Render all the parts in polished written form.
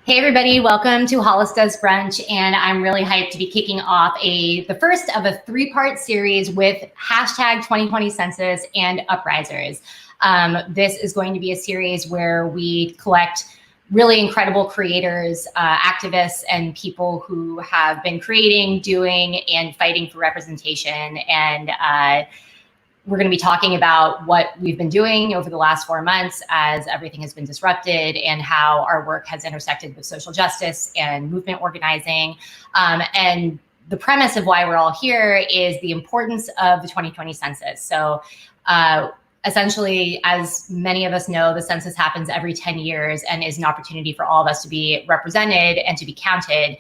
Hey everybody, welcome to Hollis Does Brunch, and I'm really hyped to be kicking off the first of a three-part series with hashtag 2020 Census and UPRISERS. This is going to be a series where we collect really incredible creators, activists, and people who have been creating, doing, and fighting for representation. And we're going to be talking about what we've been doing over the last 4 months as everything has been disrupted and how our work has intersected with social justice and movement organizing. And the premise of why we're all here is the importance of the 2020 census. So essentially, as many of us know, the census happens every 10 years and is an opportunity for all of us to be represented and to be counted,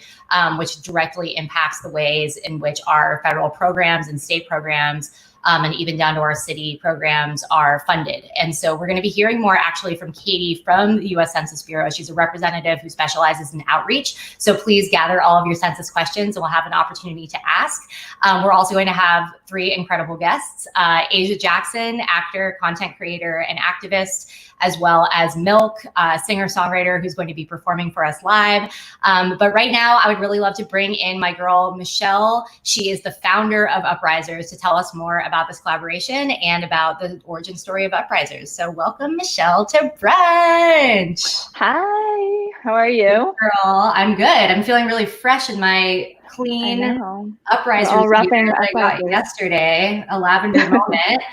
which directly impacts the ways in which our federal programs and state programs and even down to our city programs are funded. And so we're going to be hearing more actually from Katie from the US Census Bureau. She's a representative who specializes in outreach. So please gather all of your census questions and we'll have an opportunity to ask. We're also going to have three incredible guests, Asia Jackson, actor, content creator, and activist, as well as MILCK, singer-songwriter who's going to be performing for us live. But right now, I would really love to bring in my girl, Michelle. She is the founder of UPRISERS to tell us more about this collaboration and about the origin story of UPRISERS. So welcome, Michelle, to brunch. Hi, how are you? Hey, girl, I'm good. I'm feeling really fresh in my clean UPRISERS gear that I got yesterday, a lavender moment.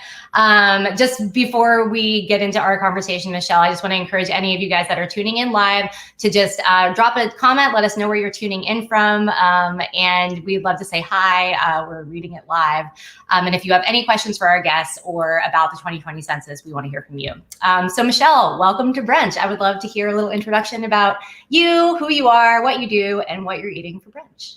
Just before we get into our conversation, Michelle, I just want to encourage any of you guys that are tuning in live to just drop a comment, let us know where you're tuning in from, and we'd love to say hi. We're reading it live. And if you have any questions for our guests or about the 2020 census, we want to hear from you. So Michelle, welcome to brunch. I would love to hear a little introduction about you, who you are, what you do, and what you're eating for brunch.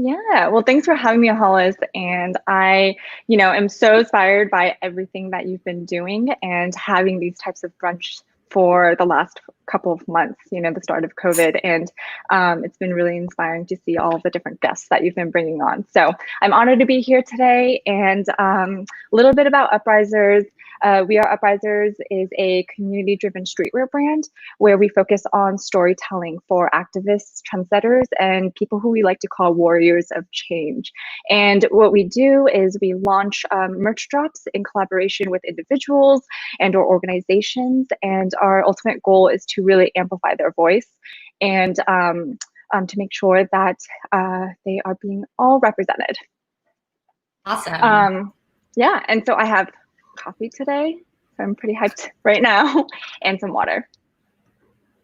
Yeah, well, thanks for having me, Hollis. And I, am so inspired by everything that you've been doing and having these types of brunch for the last couple of months, the start of COVID. And it's been really inspiring to see all of the different guests that you've been bringing on. So I'm honored to be here today. And a little bit about UPRISERS. We Are UPRISERS is a community-driven streetwear brand where we focus on storytelling for activists, trendsetters, and people who we like to call warriors of change. And what we do is we launch merch drops in collaboration with individuals and or organizations. And our ultimate goal is to really amplify their voice and to make sure that they are being all represented. Awesome. Yeah, and so I have coffee today, so I'm pretty hyped right now, and some water.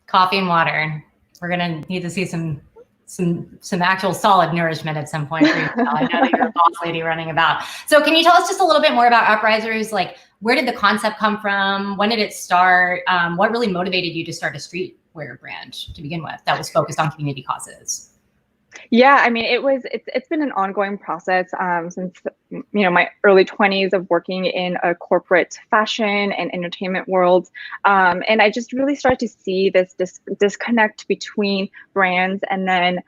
Coffee and water. We're gonna need to see some actual solid nourishment at some point for you. I know that you're a boss lady running about. So can you tell us just a little bit more about UPRISERS? Like, where did the concept come from? When did it start? What really motivated you to start a streetwear brand to begin with that was focused on community causes? Yeah, I mean, it's been an ongoing process since my early 20s of working in a corporate fashion and entertainment world, and I just really started to see this disconnect between brands and then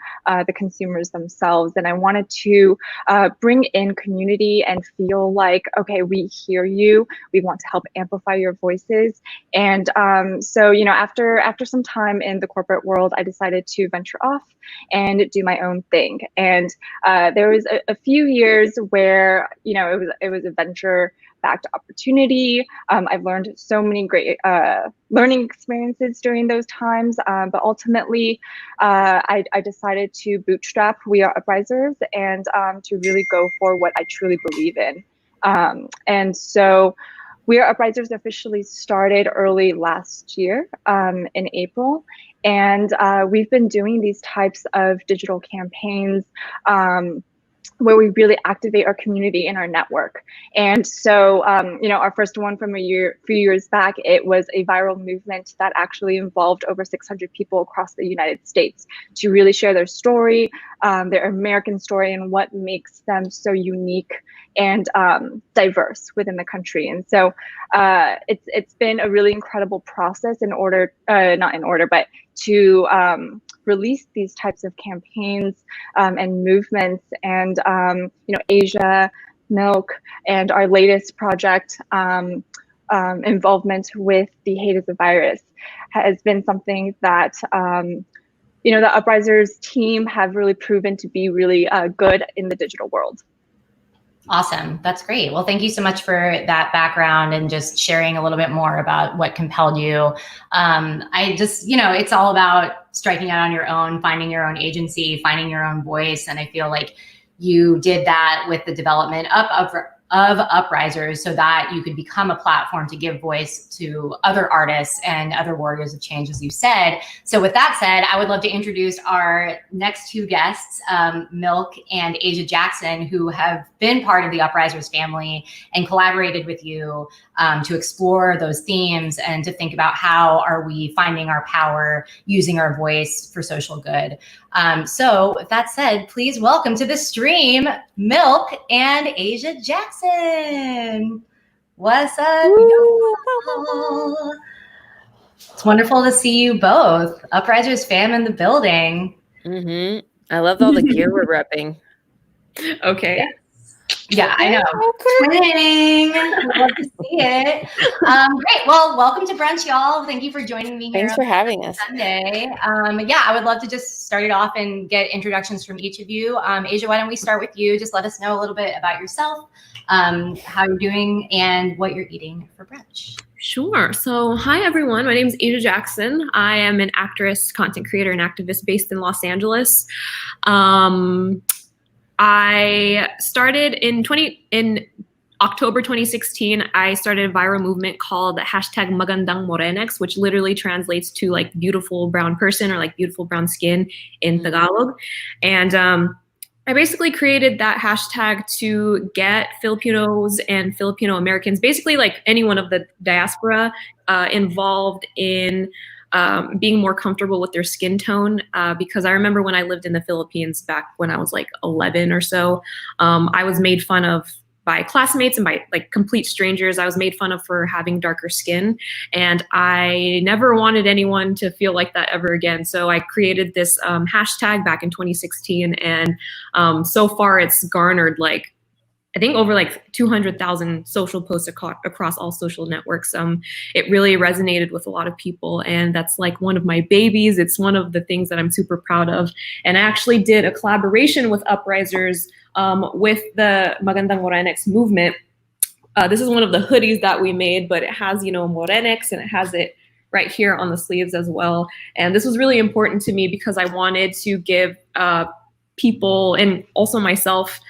the consumers themselves. And I wanted to bring in community and feel like, okay, we hear you, we want to help amplify your voices. And so after some time in the corporate world, I decided to venture off and do my own thing. And there was a few years where it was a venture-backed opportunity. I've learned so many great learning experiences during those times, but ultimately I decided to bootstrap We Are UPRISERS and to really go for what I truly believe in. And so We Are UPRISERS officially started early last year in April. And we've been doing these types of digital campaigns where we really activate our community and our network. And so, our first one from few years back, it was a viral movement that actually involved over 600 people across the United States to really share their story, their American story, and what makes them so unique and diverse within the country. And so it's been a really incredible process but to release these types of campaigns and movements. And Asia, MILCK, and our latest project, involvement with the hate is a virus, has been something that the Uprisers team have really proven to be really good in the digital world. Awesome. That's great. Well, thank you so much for that background and just sharing a little bit more about what compelled you. I just, it's all about striking out on your own, finding your own agency, finding your own voice. And I feel like you did that with the development of Uprisers so that you could become a platform to give voice to other artists and other warriors of change, as you said. So with that said, I would love to introduce our next two guests, MILCK and Asia Jackson, who have been part of the Uprisers family and collaborated with you to explore those themes and to think about how are we finding our power, using our voice for social good. So with that said, please welcome to the stream, MILCK and Asia Jackson. What's up, y'all? It's wonderful to see you both. Uprisers fam in the building. Mm-hmm. I love all the gear we're repping. Okay. Yeah, I know. Twinning. Love to see it. Great. Well, welcome to brunch, y'all. Thank you for joining me here. Thanks for having us. Sunday. Yeah, I would love to just start it off and get introductions from each of you. Asia, why don't we start with you? Just let us know a little bit about yourself, how you're doing, and what you're eating for brunch. Sure. So, hi, everyone. My name is Asia Jackson. I am an actress, content creator, and activist based in Los Angeles. I started in October 2016. I started a viral movement called hashtag Magandang Morenex, which literally translates to like beautiful brown person or like beautiful brown skin in Tagalog. And I basically created that hashtag to get Filipinos and Filipino Americans, basically like anyone of the diaspora, involved in being more comfortable with their skin tone, because I remember when I lived in the Philippines back when I was like 11 or so, I was made fun of by classmates and by like complete strangers. I was made fun of for having darker skin, and I never wanted anyone to feel like that ever again. So I created this hashtag back in 2016, and so far it's garnered like, I think over like 200,000 social posts across all social networks. It really resonated with a lot of people, and that's like one of my babies. It's one of the things that I'm super proud of. And I actually did a collaboration with Uprisers with the Magandang Morenex movement. This is one of the hoodies that we made, but it has, Morenex, and it has it right here on the sleeves as well. And this was really important to me because I wanted to give people and also myself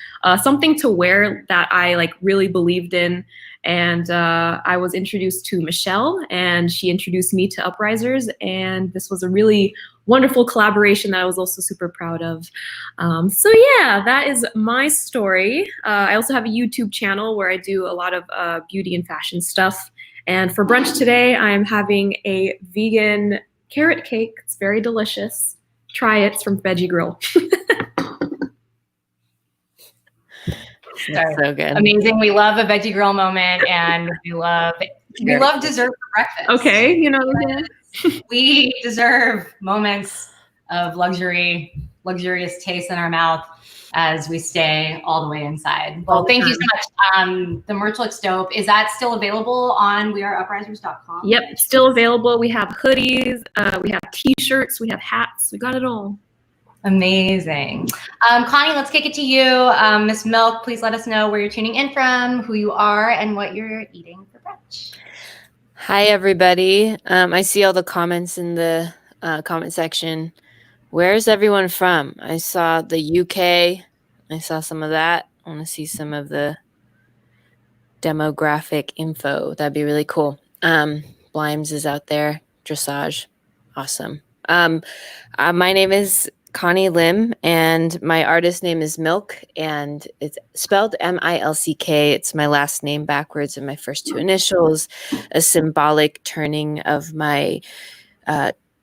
something to wear that I like really believed in. And I was introduced to Michelle, and she introduced me to Uprisers, and this was a really wonderful collaboration that I was also super proud of. So yeah, that is my story. I also have a YouTube channel where I do a lot of beauty and fashion stuff. And for brunch today, I'm having a vegan carrot cake. It's very delicious. Try it. It's from Veggie Grill. That's so good. Amazing. We love a veggie grill moment, and we love dessert for breakfast. Okay, We deserve moments of luxurious taste in our mouth as we stay all the way inside. Well, thank you so much. The merch looks dope. Is that still available on weareuprisers.com? Yep, it's still available. We have hoodies, we have t-shirts, we have hats, we got it all. Amazing. Connie, let's kick it to you. Miss MILCK, please let us know where you're tuning in from, who you are, and what you're eating for brunch. Hi, everybody. I see all the comments in the comment section. Where's everyone from? I saw the UK. I saw some of that. I want to see some of the demographic info. That'd be really cool. Blimes is out there. Dressage. Awesome. My name is Connie Lim, and my artist name is MILCK, and it's spelled MILCK. It's my last name backwards and my first two initials, a symbolic turning of my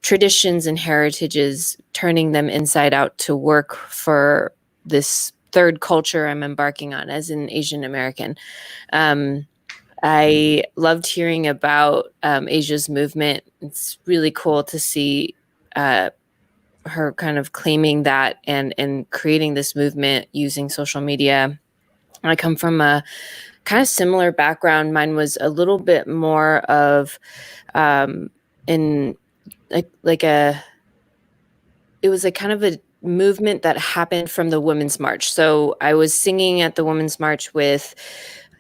traditions and heritages, turning them inside out to work for this third culture I'm embarking on as an Asian American. I loved hearing about Asia's movement. It's really cool to see her kind of claiming that and creating this movement using social media. I come from a kind of similar background. Mine was a little bit more of in like a it was like kind of a movement that happened from the Women's March. So I was singing at the Women's March with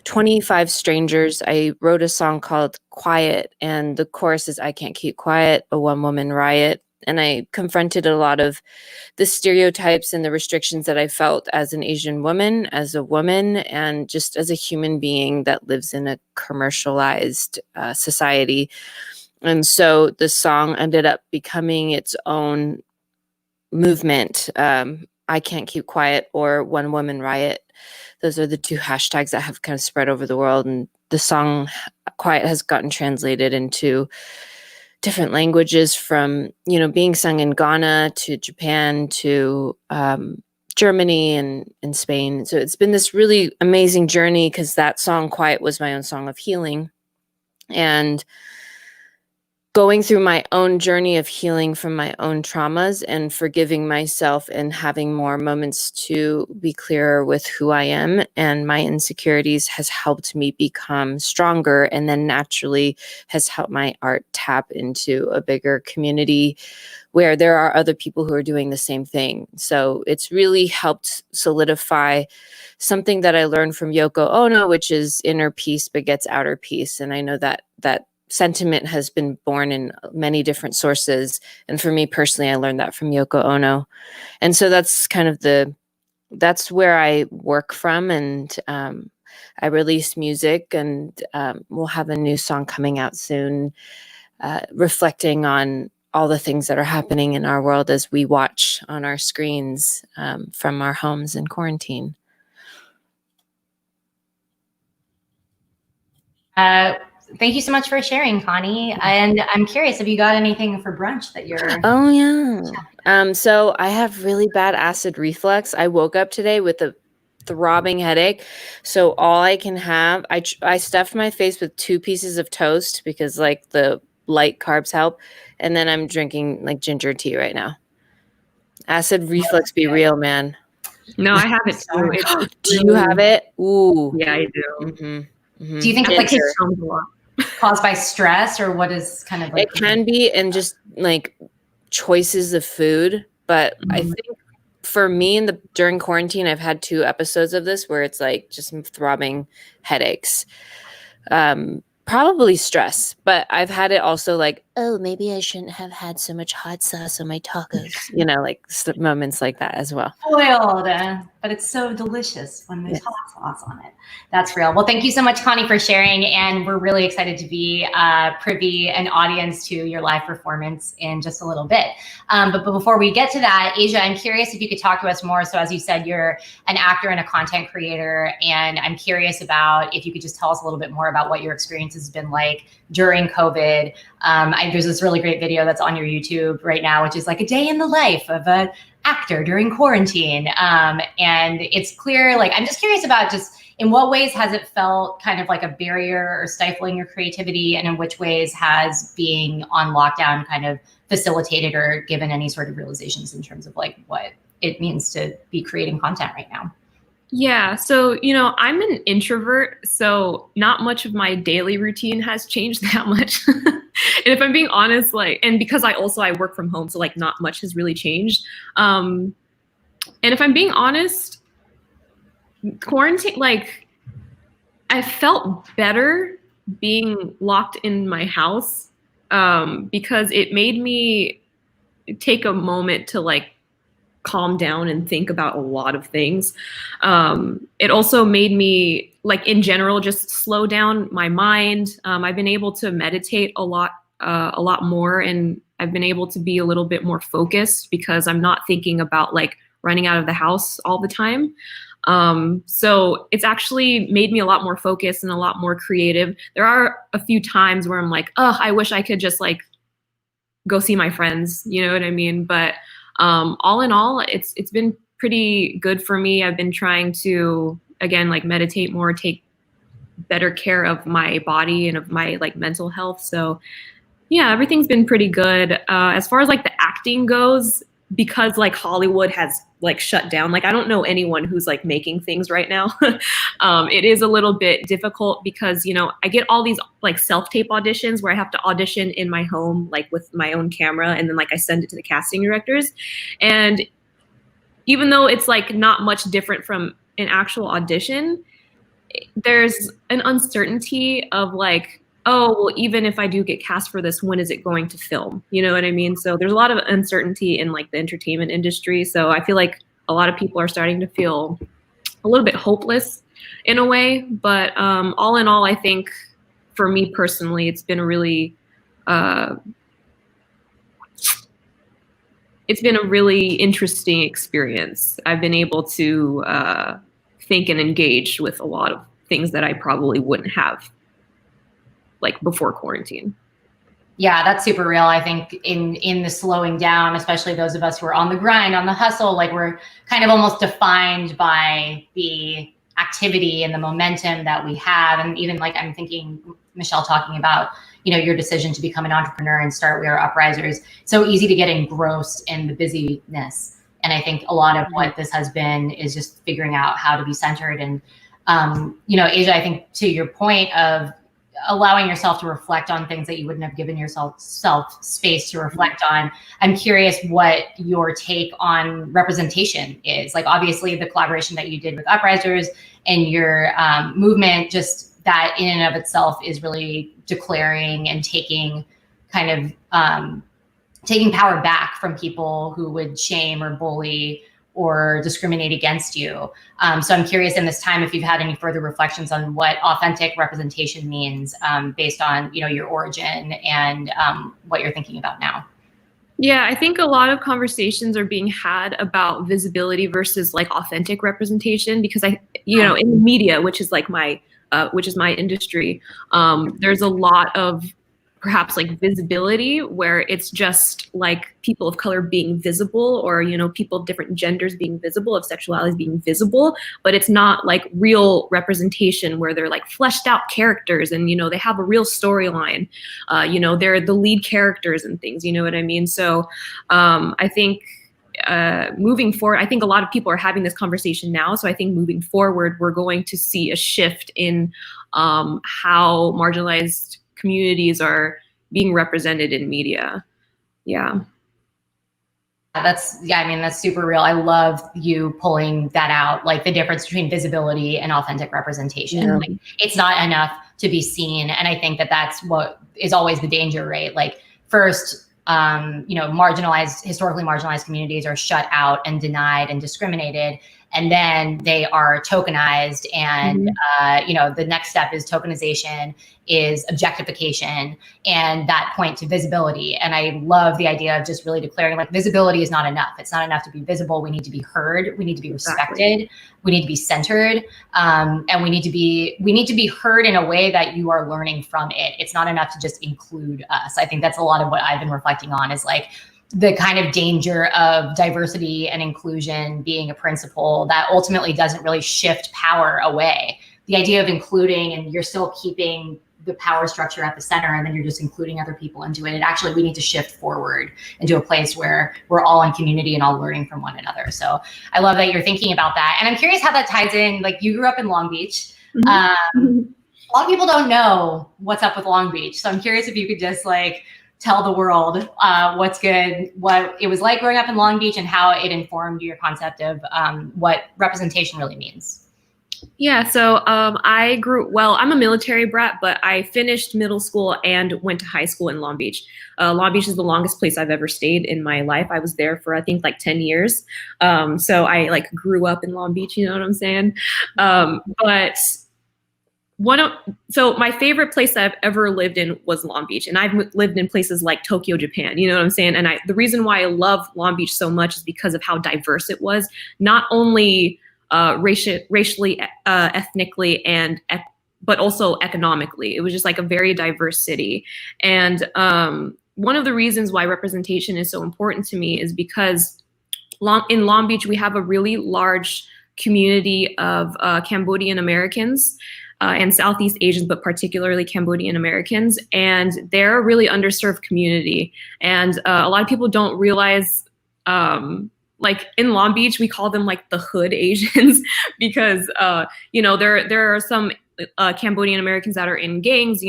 25 strangers. I wrote a song called Quiet, and the chorus is I can't keep quiet, a one-woman riot. And I confronted a lot of the stereotypes and the restrictions that I felt as an Asian woman, as a woman, and just as a human being that lives in a commercialized society. And so the song ended up becoming its own movement. I can't keep quiet or one woman riot. Those are the two hashtags that have kind of spread over the world. And the song Quiet has gotten translated into different languages, from, you know, being sung in Ghana to Japan to Germany and Spain. So it's been this really amazing journey, because that song Quiet was my own song of healing. And going through my own journey of healing from my own traumas and forgiving myself and having more moments to be clearer with who I am and my insecurities has helped me become stronger, and then naturally has helped my art tap into a bigger community where there are other people who are doing the same thing. So it's really helped solidify something that I learned from Yoko Ono, which is inner peace begets outer peace. And I know that sentiment has been born in many different sources. And for me personally, I learned that from Yoko Ono. And so that's kind of that's where I work from. And I release music, and we'll have a new song coming out soon, reflecting on all the things that are happening in our world as we watch on our screens from our homes in quarantine. Thank you so much for sharing, Connie. And I'm curious, have you got anything for brunch that you're... Oh, yeah. So I have really bad acid reflux. I woke up today with a throbbing headache. So all I can have, I stuffed my face with 2 pieces of toast because like the light carbs help. And then I'm drinking like ginger tea right now. Acid reflux be real, man. No, I have it too. Do you have it? Ooh. Yeah, I do. Mm-hmm. Mm-hmm. Do you think It it's comes a lot. caused by stress, or what is kind of like... It can be, and just like choices of food. But I think for me during quarantine, I've had 2 episodes of this where it's like just some throbbing headaches. Probably stress, but I've had it also like, oh, maybe I shouldn't have had so much hot sauce on my tacos, you know, like moments like that as well. Boiled, but it's so delicious when there's hot sauce on it. That's real. Well, thank you so much, Connie, for sharing. And we're really excited to be privy and audience to your live performance in just a little bit. But before we get to that, Asia, I'm curious if you could talk to us more. So as you said, you're an actor and a content creator. And I'm curious about if you could just tell us a little bit more about what your experience has been like during COVID. There's this really great video that's on your YouTube right now, which is like a day in the life of an actor during quarantine. And it's clear, like, I'm just curious about just in what ways has it felt kind of like a barrier or stifling your creativity, and in which ways has being on lockdown kind of facilitated or given any sort of realizations in terms of like what it means to be creating content right now? Yeah, so, you know, I'm an introvert, so not much of my daily routine has changed that much. And if I'm being honest, like, and because I work from home, so like not much has really changed. And if I'm being honest, quarantine, like, I felt better being locked in my house because it made me take a moment to like calm down and think about a lot of things. It also made me, like, in general, just slow down my mind. I've been able to meditate a lot more, and I've been able to be a little bit more focused because I'm not thinking about like running out of the house all the time. So it's actually made me a lot more focused and a lot more creative. There are a few times where I'm like, oh, I wish I could just like go see my friends, you know what I mean? But all in all, it's been pretty good for me. I've been trying to, again, like meditate more, take better care of my body and of my like mental health. So yeah, everything's been pretty good. As far as like the acting goes, because like Hollywood has like shut down. Like I don't know anyone who's like making things right now. It is a little bit difficult because, you know, I get all these like self-tape auditions where I have to audition in my home, like with my own camera, and then like I send it to the casting directors. And even though it's like not much different from an actual audition, there's an uncertainty of like, oh, well, even if I do get cast for this, when is it going to film? You know what I mean? So there's a lot of uncertainty in like the entertainment industry. So I feel like a lot of people are starting to feel a little bit hopeless in a way. But all in all, I think for me personally, it's been a really interesting experience. I've been able to think and engage with a lot of things that I probably wouldn't have like before quarantine. Yeah, that's super real. I think in the slowing down, especially those of us who are on the grind, on the hustle, like we're kind of almost defined by the activity and the momentum that we have. And even like I'm thinking, Michelle, talking about, you know, your decision to become an entrepreneur and start We Are Uprisers. So easy to get engrossed in the busyness. And I think a lot of what this has been is just figuring out how to be centered. And, you know, Asia, I think to your point of allowing yourself to reflect on things that you wouldn't have given yourself space to reflect on. I'm curious what your take on representation is. Like, obviously the collaboration that you did with Uprisers and your movement, just that in and of itself is really declaring and taking kind of taking power back from people who would shame or bully or discriminate against you. So I'm curious in this time if you've had any further reflections on what authentic representation means based on, you know, your origin and what you're thinking about now. Yeah, I think a lot of conversations are being had about visibility versus like authentic representation because you know, in the media, which is like my industry, there's a lot of perhaps like visibility where it's just like people of color being visible or, you know, people of different genders being visible, of sexualities being visible, but it's not like real representation where they're like fleshed out characters and, you know, they have a real storyline, you know, they're the lead characters and things, you know what I mean? So I think moving forward, I think a lot of people are having this conversation now. So I think moving forward, we're going to see a shift in how marginalized communities are being represented in media. Yeah. I mean, that's super real. I love you pulling that out, like the difference between visibility and authentic representation. Yeah. Like, it's not enough to be seen. And I think that that's what is always the danger, right? Like first, you know, historically marginalized communities are shut out and denied and discriminated. And then they are tokenized and, you know, the next step is tokenization, is objectification, and that point to visibility. And I love the idea of just really declaring like visibility is not enough. It's not enough to be visible. We need to be heard. We need to be respected. Exactly. We need to be centered. And we need to be heard in a way that you are learning from it. It's not enough to just include us. I think that's a lot of what I've been reflecting on is like, the kind of danger of diversity and inclusion being a principle that ultimately doesn't really shift power away. The idea of including and you're still keeping the power structure at the center and then you're just including other people into it. And actually we need to shift forward into a place where we're all in community and all learning from one another. So I love that you're thinking about that. And I'm curious how that ties in, like you grew up in Long Beach. A lot of people don't know what's up with Long Beach. So I'm curious if you could just like, tell the world what's good, what it was like growing up in Long Beach and how it informed your concept of what representation really means. Yeah, so I'm a military brat, but I finished middle school and went to high school in Long Beach. Long Beach is the longest place I've ever stayed in my life. I was there for, I think, like 10 years. So I like grew up in Long Beach, you know what I'm saying? So my favorite place that I've ever lived in was Long Beach. And I've lived in places like Tokyo, Japan, you know what I'm saying? And the reason why I love Long Beach so much is because of how diverse it was, not only racially, ethnically, but also economically. It was just like a very diverse city. And one of the reasons why representation is so important to me is because in Long Beach, we have a really large community of Cambodian Americans and Southeast Asians, but particularly Cambodian Americans. And they're a really underserved community. And a lot of people don't realize like in Long Beach, we call them like the hood Asians because, there are some Cambodian Americans that are in gangs,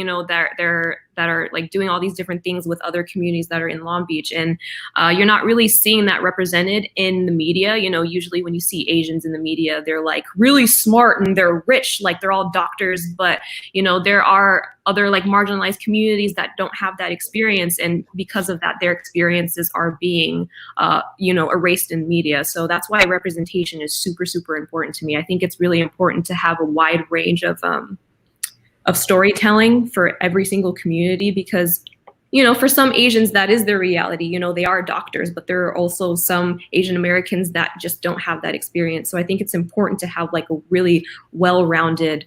that are like doing all these different things with other communities that are in Long Beach. And you're not really seeing that represented in the media. Usually when you see Asians in the media, they're like really smart and they're rich, like they're all doctors. But, there are other like marginalized communities that don't have that experience. And because of that, their experiences are being, erased in media. So that's why representation is super, super important to me. I think it's really important to have a wide range of storytelling for every single community because, for some Asians, that is their reality. They are doctors, but there are also some Asian Americans that just don't have that experience. So I think it's important to have like a really well-rounded,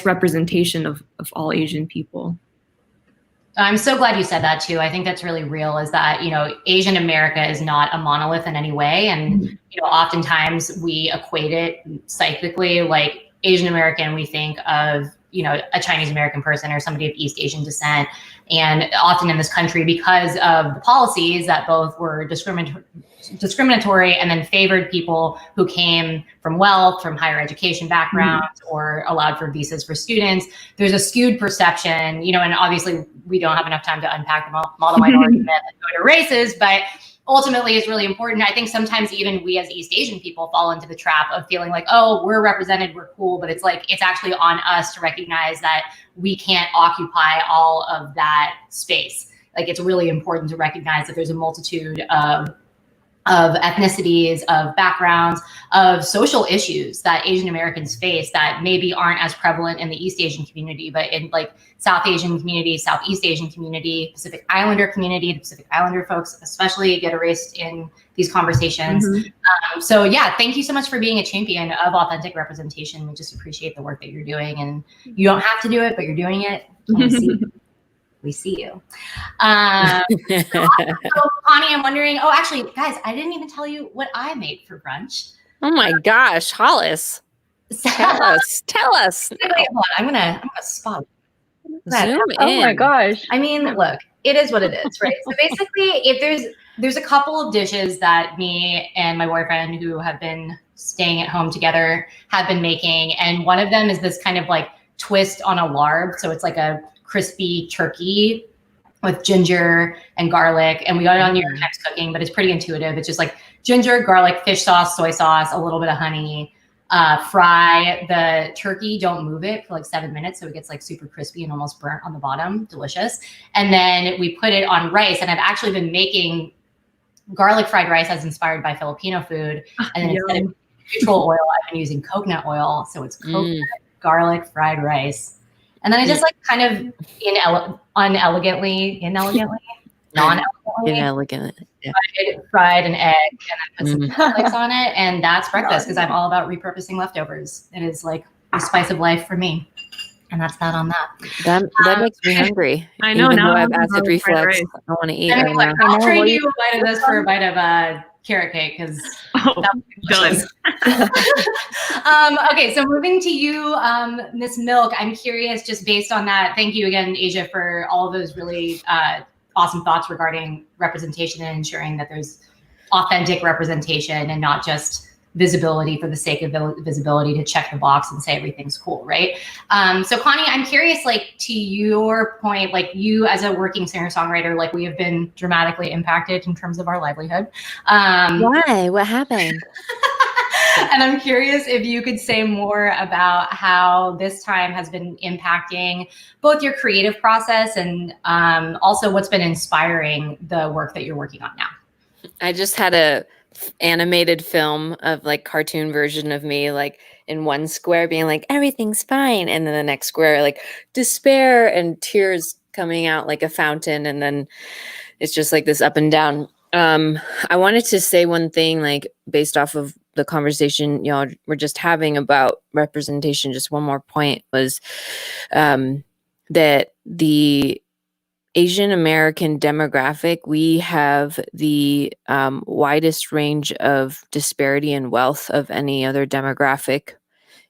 representation of all Asian people. I'm so glad you said that too. I think that's really real is that, Asian America is not a monolith in any way. And, oftentimes we equate it psychically, like Asian American, we think of, a Chinese American person or somebody of East Asian descent. And often in this country, because of the policies that both were discriminatory and then favored people who came from wealth, from higher education backgrounds, or allowed for visas for students, there's a skewed perception, and obviously we don't have enough time to unpack the model minority myth and go to races, but ultimately is really important. I think sometimes even we as East Asian people fall into the trap of feeling like, oh, we're represented, we're cool, but it's like, it's actually on us to recognize that we can't occupy all of that space. Like, it's really important to recognize that there's a multitude of ethnicities, of backgrounds, of social issues that Asian Americans face that maybe aren't as prevalent in the East Asian community, but in like South Asian community, Southeast Asian community, Pacific Islander community, the Pacific Islander folks especially get erased in these conversations. So yeah, thank you so much for being a champion of authentic representation. We just appreciate the work that you're doing, and you don't have to do it, but you're doing it. We see you. So Connie, I'm wondering, actually, guys, I didn't even tell you what I made for brunch. Oh my gosh, Hollis. Tell us. Wait, hold on. I'm gonna spot. Zoom in. Oh my gosh. I mean, look, it is what it is, right? So basically, if there's a couple of dishes that me and my boyfriend, who have been staying at home together, have been making, and one of them is this kind of like twist on a larb. So it's like a crispy turkey with ginger and garlic, and we got it on New York Times Cooking, but it's pretty intuitive. It's just like ginger, garlic, fish sauce, soy sauce, a little bit of honey. Fry the turkey, don't move it for like 7 minutes so it gets like super crispy and almost burnt on the bottom. Delicious. And then we put it on rice, and I've actually been making garlic fried rice as inspired by Filipino food. And then instead of neutral oil, I've been using coconut oil. So it's coconut, garlic, fried rice. And then I just like kind of inelegantly, fried an egg and then put some flakes on it. And that's breakfast, because I'm all about repurposing leftovers. It is like the spice of life for me. And that's that on that. That makes me hungry. I know. Even now I have acid reflux. I want to eat right now. I'll trade you a bite of this for a bite of carrot cake, because done. Okay, so moving to you, Miss Milk, I'm curious, just based on that, thank you again, Asia, for all of those really awesome thoughts regarding representation and ensuring that there's authentic representation and not just visibility for the sake of visibility to check the box and say everything's cool, right? So Connie, I'm curious, like, to your point, like, you as a working singer-songwriter, like, we have been dramatically impacted in terms of our livelihood. Why? What happened? And I'm curious if you could say more about how this time has been impacting both your creative process and also what's been inspiring the work that you're working on now. I just had a animated film of like cartoon version of me, like in one square being like, everything's fine. And then the next square, like despair and tears coming out like a fountain. And then it's just like this up and down. I wanted to say one thing, like based off of the conversation y'all were just having about representation. Just one more point was that the Asian American demographic, we have the widest range of disparity in wealth of any other demographic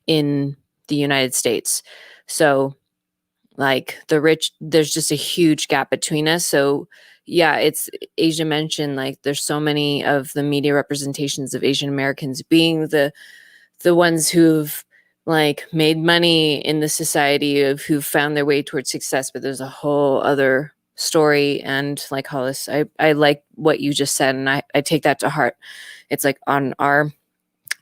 in the United States. So like the rich, there's just a huge gap between us. So yeah, it's Asia mentioned, like there's so many of the media representations of Asian Americans being the ones who've like made money in the society, of who found their way towards success. But there's a whole other story. And like Hollis, I like what you just said, and I take that to heart. It's like on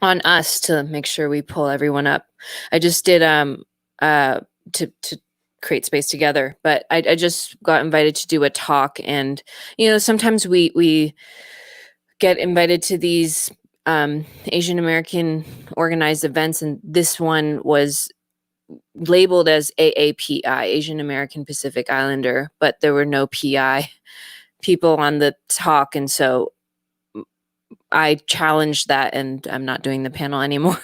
us to make sure we pull everyone up. I just did to create space together, but I just got invited to do a talk. And sometimes we get invited to these Asian American organized events, and this one was labeled as AAPI, Asian American Pacific Islander, but there were no PI people on the talk. And so I challenged that, and I'm not doing the panel anymore.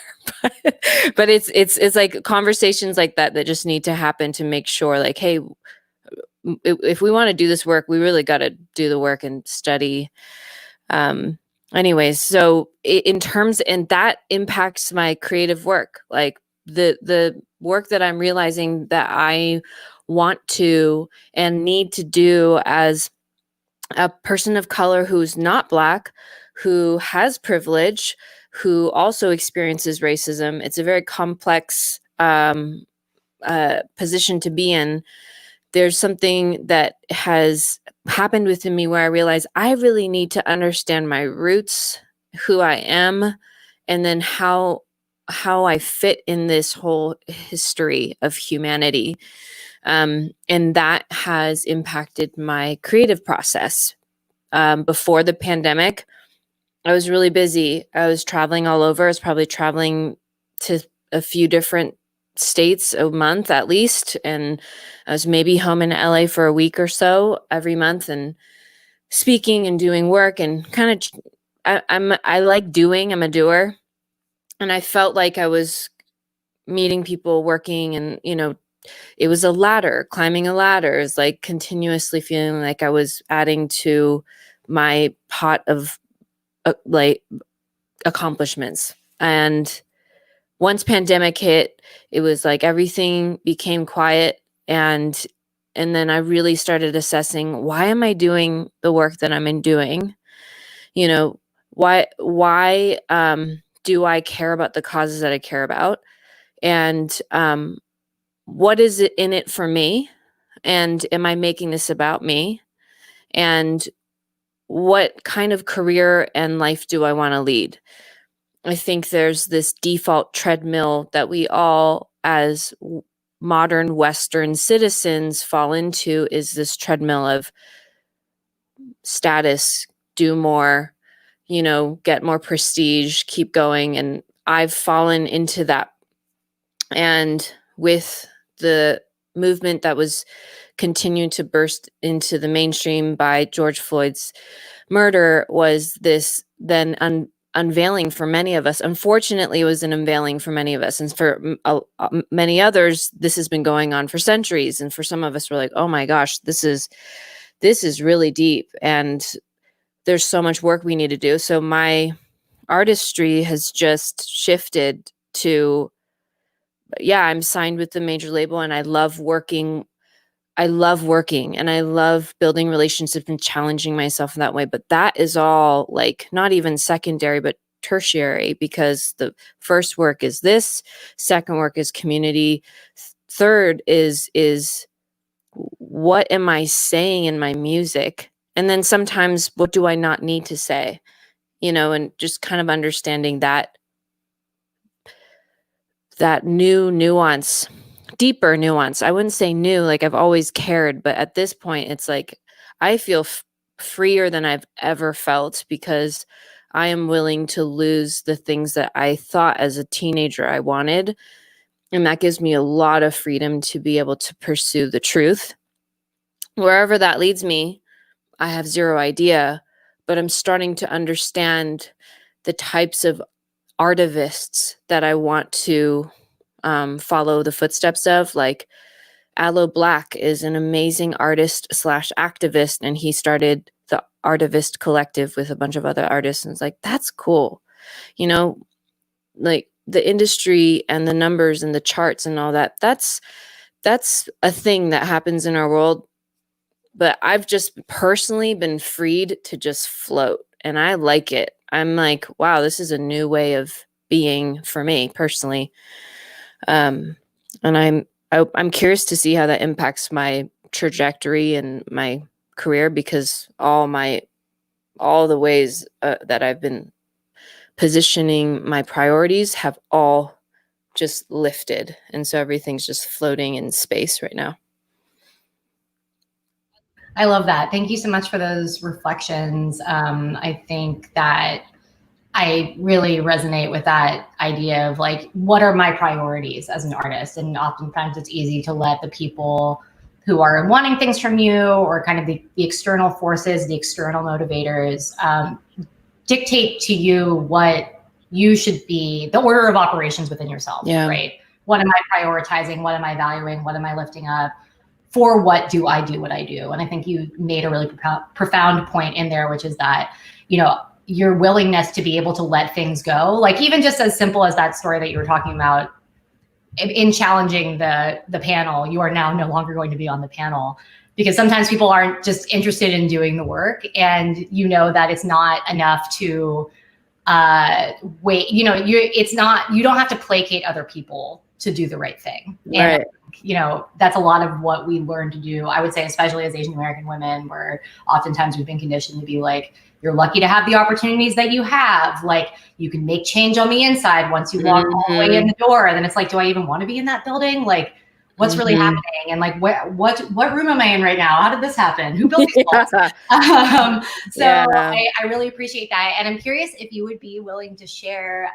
But it's like conversations like that just need to happen to make sure, like, hey, if we want to do this work, we really got to do the work and study. Anyways, so in terms, and that impacts my creative work, like the work that I'm realizing that I want to and need to do as a person of color who's not Black, who has privilege, who also experiences racism. It's a very complex position to be in. There's something that has happened within me where I realize I really need to understand my roots, who I am, and then how I fit in this whole history of humanity. And that has impacted my creative process. Before the pandemic, I was really busy. I was traveling all over. I was probably traveling to a few different states a month at least. And I was maybe home in LA for a week or so every month, and speaking and doing work, and kind of, I like doing, I'm a doer. And I felt like I was meeting people, working, and, it was a ladder, climbing a ladder is like continuously feeling like I was adding to my pot of like accomplishments. And once pandemic hit, it was like everything became quiet, and then I really started assessing, why am I doing the work that I'm doing? Why do I care about the causes that I care about? And what is it in it for me? And am I making this about me? And what kind of career and life do I want to lead? I think there's this default treadmill that we all, as modern Western citizens, fall into, is this treadmill of status, do more, get more prestige, keep going. And I've fallen into that. And with the movement that was continued to burst into the mainstream by George Floyd's murder, was this then unveiling for many of us. Unfortunately, it was an unveiling for many of us. And for many others, this has been going on for centuries. And for some of us, we're like, oh my gosh, this is really deep. And there's so much work we need to do. So my artistry has just shifted to, I'm signed with the major label, and I love working and I love building relationships and challenging myself in that way. But that is all like not even secondary, but tertiary, because the first work is this, second work is community. Third is what am I saying in my music? And then sometimes, what do I not need to say? And just kind of understanding that new nuance, deeper nuance. I wouldn't say new, like I've always cared, but at this point, it's like I feel freer than I've ever felt, because I am willing to lose the things that I thought as a teenager I wanted. And that gives me a lot of freedom to be able to pursue the truth. Wherever that leads me, I have zero idea, but I'm starting to understand the types of artivists that I want to follow the footsteps of. Like Aloe Black is an amazing artist / activist, and he started the Artivist Collective with a bunch of other artists. And it's like, that's cool. Like the industry and the numbers and the charts and all that, that's a thing that happens in our world. But I've just personally been freed to just float, and I like it. I'm like, wow, this is a new way of being for me personally. And I'm curious to see how that impacts my trajectory and my career, because all the ways that I've been positioning my priorities have all just lifted, and so everything's just floating in space right now. I love that. Thank you so much for those reflections. I think that I really resonate with that idea of like, what are my priorities as an artist? And oftentimes it's easy to let the people who are wanting things from you, or kind of the external forces, the external motivators, dictate to you what you should be, the order of operations within yourself, right? What am I prioritizing? What am I valuing? What am I lifting up? For what do I do what I do? And I think you made a really profound point in there, which is that, you know, your willingness to be able to let things go, like even just as simple as that story that you were talking about, in challenging the panel, you are now no longer going to be on the panel, because sometimes people aren't just interested in doing the work, and you know that it's not enough to wait. You know, you don't have to placate other people to do the right thing. Right. And you know, that's a lot of what we learn to do. I would say, especially as Asian American women, where oftentimes we've been conditioned to be like, you're lucky to have the opportunities that you have. Like, you can make change on the inside once you walk all the way in the door. And then it's like, do I even want to be in that building? Like, what's really happening? And like, what room am I in right now? How did this happen? Who built these walls? I really appreciate that. And I'm curious if you would be willing to share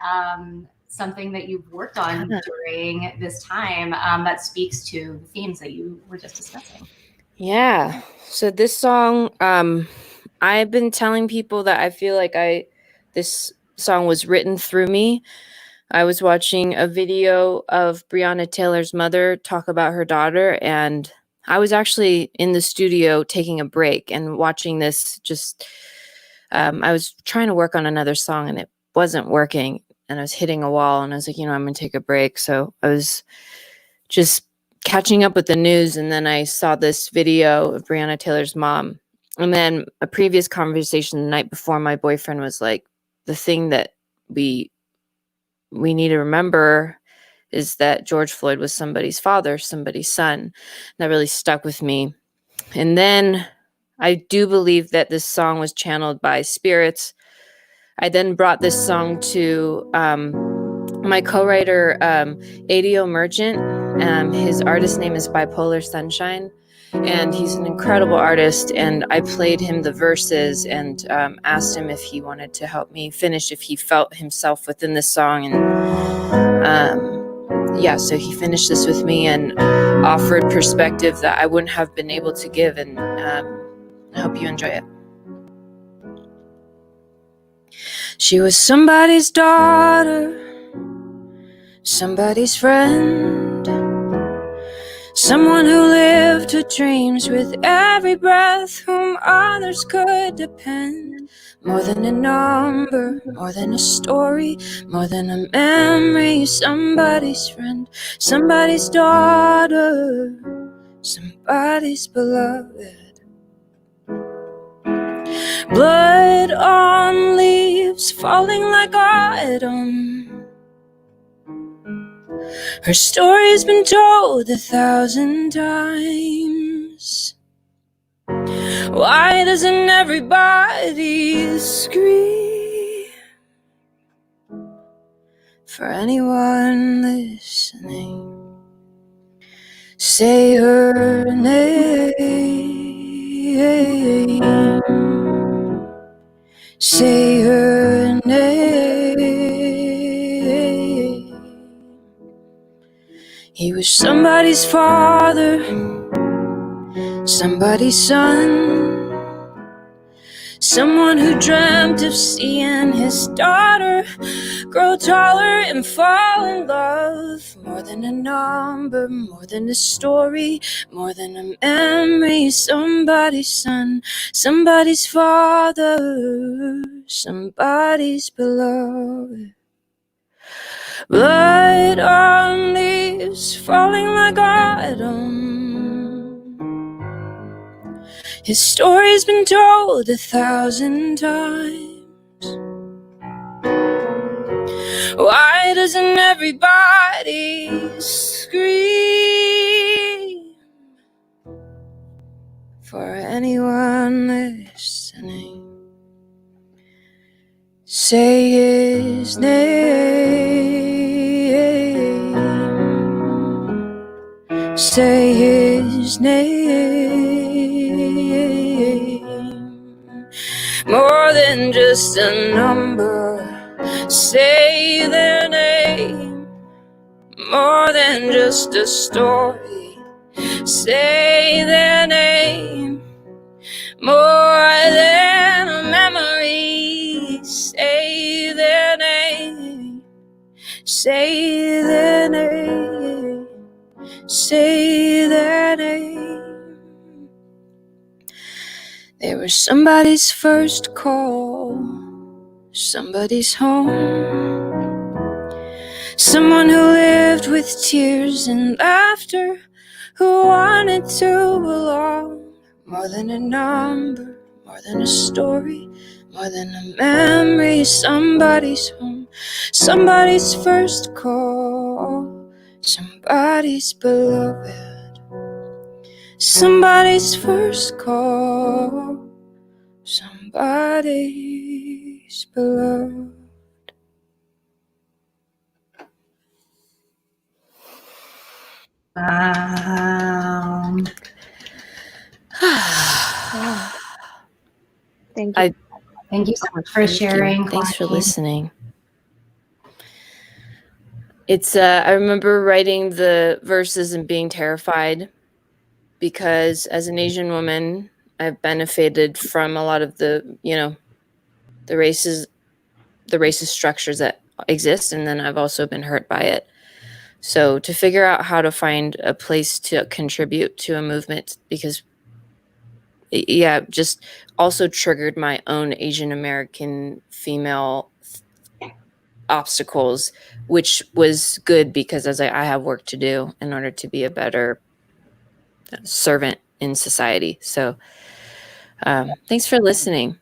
something that you've worked on during this time that speaks to the themes that you were just discussing. Yeah. So this song, I've been telling people that I feel like this song was written through me. I was watching a video of Breonna Taylor's mother talk about her daughter, and I was actually in the studio taking a break and watching this. Just I was trying to work on another song and it wasn't working, and I was hitting a wall, and I was like, I'm going to take a break. So I was just catching up with the news, and then I saw this video of Breonna Taylor's mom. And then a previous conversation the night before, my boyfriend was like, the thing that we need to remember is that George Floyd was somebody's father, somebody's son. And that really stuck with me. And then I do believe that this song was channeled by spirits. I then brought this song to my co-writer, Adio Merchant. His artist name is Bipolar Sunshine, and he's an incredible artist. And I played him the verses and asked him if he wanted to help me finish, if he felt himself within this song. And so he finished this with me and offered perspective that I wouldn't have been able to give. And I hope you enjoy it. She was somebody's daughter, somebody's friend, someone who lived her dreams with every breath, whom others could depend. More than a number, more than a story, more than a memory. Somebody's friend, somebody's daughter, somebody's beloved. Blood on leaves falling like autumn. Her story's been told 1,000 times. Why doesn't everybody scream for anyone listening? Say her name. Say her name. He was somebody's father, somebody's son, someone who dreamt of seeing his daughter grow taller and fall in love. More than a number, more than a story, more than a memory. Somebody's son, somebody's father, somebody's beloved. Blood on leaves falling like autumn. His story's been told 1,000 times. Why doesn't everybody scream for anyone listening? Say his name. Say his name. More than just a number. Say their name. More than just a story. Say their name. More than a memory. Say their name. Say their name. Say their name. They were somebody's first call, somebody's home. Someone who lived with tears and laughter, who wanted to belong. More than a number, more than a story, more than a memory. Somebody's home, somebody's first call, somebody's beloved. Somebody's first call, somebody's beloved. Wow. Thank you. Thank you so much for sharing. Thanks for Connie. listening. It's I remember writing the verses and being terrified because as an Asian woman, I've benefited from a lot of the racist structures that exist, and then I've also been hurt by it. So to figure out how to find a place to contribute to a movement, because just also triggered my own Asian American female obstacles, which was good because as I have work to do in order to be a better servant in society. So thanks for listening.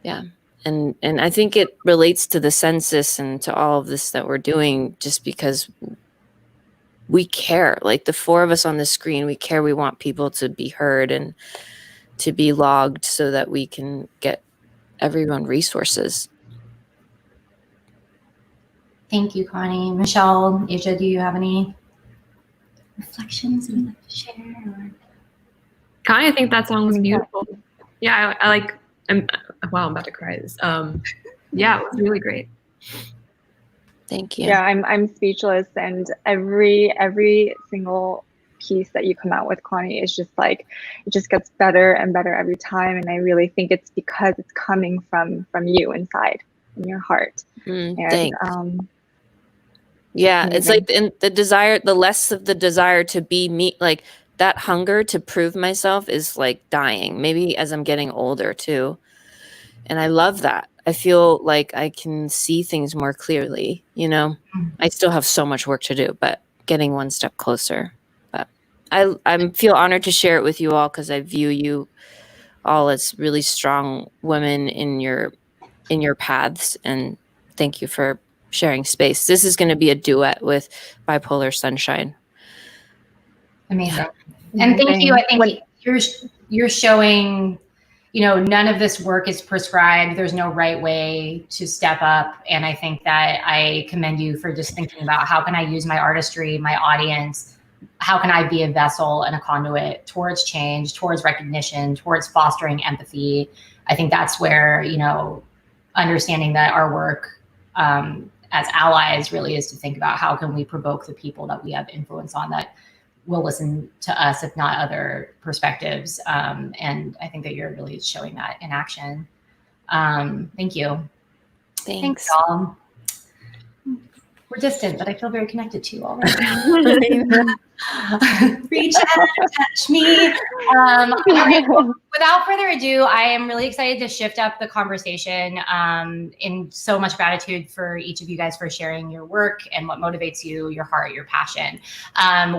Yeah. And I think it relates to the census and to all of this that we're doing just because we care. Like the four of us on the screen, we care. We want people to be heard and to be logged so that we can get everyone resources. Thank you, Connie. Michelle, Asia, do you have any reflections you'd like to share? Or? Connie, I think that song was beautiful. Yeah, I like. Wow, I'm about to cry. Yeah, it was really great. Thank you. Yeah, I'm speechless, and every single piece that you come out with, Connie, is just like it just gets better and better every time. And I really think it's because it's coming from you inside, in your heart. Thanks. Yeah, it's like the desire, the less of the desire to be me, like that hunger to prove myself is like dying, maybe as I'm getting older too. And I love that. I feel like I can see things more clearly, I still have so much work to do, but getting one step closer. But I feel honored to share it with you all because I view you all as really strong women in your paths. And thank you for sharing space. This is going to be a duet with Bipolar Sunshine. Amazing. And thank you. I think you're showing, none of this work is prescribed. There's no right way to step up. And I think that I commend you for just thinking about how can I use my artistry, my audience, how can I be a vessel and a conduit towards change, towards recognition, towards fostering empathy. I think that's where, understanding that our work as allies really is to think about how can we provoke the people that we have influence on that will listen to us, if not other perspectives. And I think that you're really showing that in action. Thank you. Thanks all. We're distant, but I feel very connected to you already. Reach out, touch me. All right, well, without further ado, I am really excited to shift up the conversation in so much gratitude for each of you guys for sharing your work and what motivates you, your heart, your passion.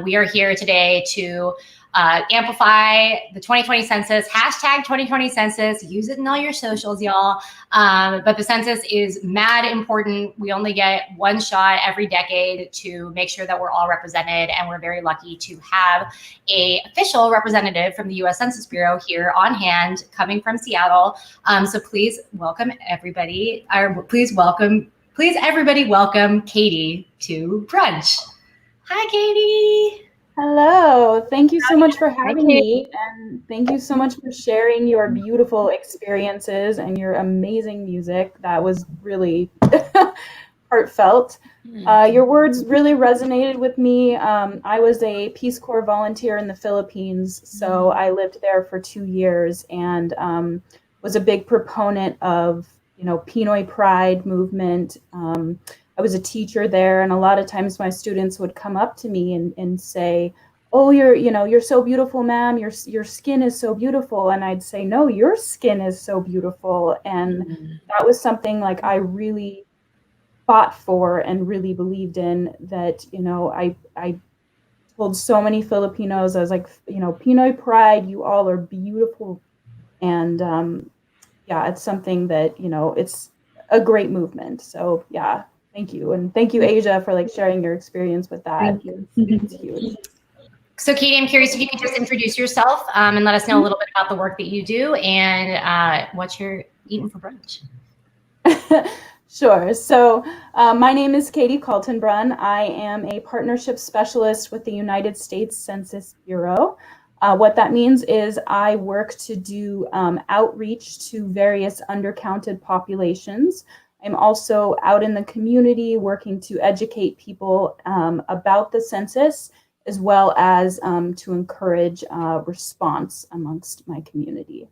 We are here today to amplify the 2020 census, hashtag 2020 census, use it in all your socials, y'all. But the census is mad important. We only get one shot every decade to make sure that we're all represented. And we're very lucky to have a official representative from the US Census Bureau here on hand, coming from Seattle. So please welcome everybody, or please everybody welcome Katie to brunch. Hi, Katie. Hello, thank you so much for having me, and thank you so much for sharing your beautiful experiences and your amazing music. That was really heartfelt. Your words really resonated with me. I was a Peace Corps volunteer in the Philippines, so I lived there for 2 years and was a big proponent of, Pinoy Pride movement. I was a teacher there, and a lot of times my students would come up to me and say, "Oh, you're so beautiful, ma'am. Your skin is so beautiful." And I'd say, "No, your skin is so beautiful." And that was something like I really fought for and really believed in. That I told so many Filipinos, I was like, Pinoy Pride, you all are beautiful, and yeah, it's something that it's a great movement. So yeah. Thank you. And thank you, Asia, for sharing your experience with that. Thank you. It's huge. So Katie, I'm curious if you could just introduce yourself and let us know a little bit about the work that you do and what you're eating for brunch. Sure. So my name is Katie Kaltenbrunn. I am a partnership specialist with the United States Census Bureau. What that means is I work to do outreach to various undercounted populations. I'm also out in the community working to educate people about the census, as well as to encourage response amongst my community.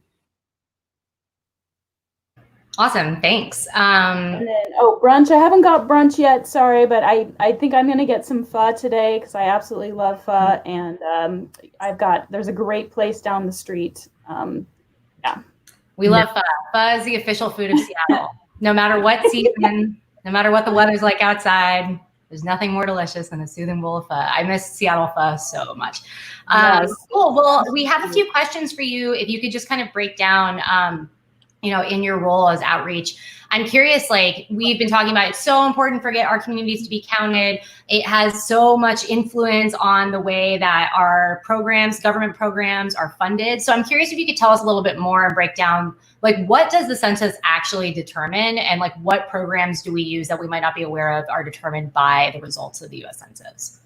Awesome, thanks. And then, brunch. I haven't got brunch yet, sorry, but I think I'm gonna get some pho today because I absolutely love pho, and there's a great place down the street. Yeah. We love pho. Pho is the official food of Seattle. No matter what season, no matter what the weather's like outside, there's nothing more delicious than a soothing bowl of pho. I miss Seattle pho so much. Yes. Cool. Well, we have a few questions for you. If you could just kind of break down, in your role as outreach. I'm curious, we've been talking about, it's so important for our communities to be counted. It has so much influence on the way that our programs, government programs, are funded. So I'm curious if you could tell us a little bit more and break down, what does the census actually determine, and what programs do we use that we might not be aware of are determined by the results of the US Census?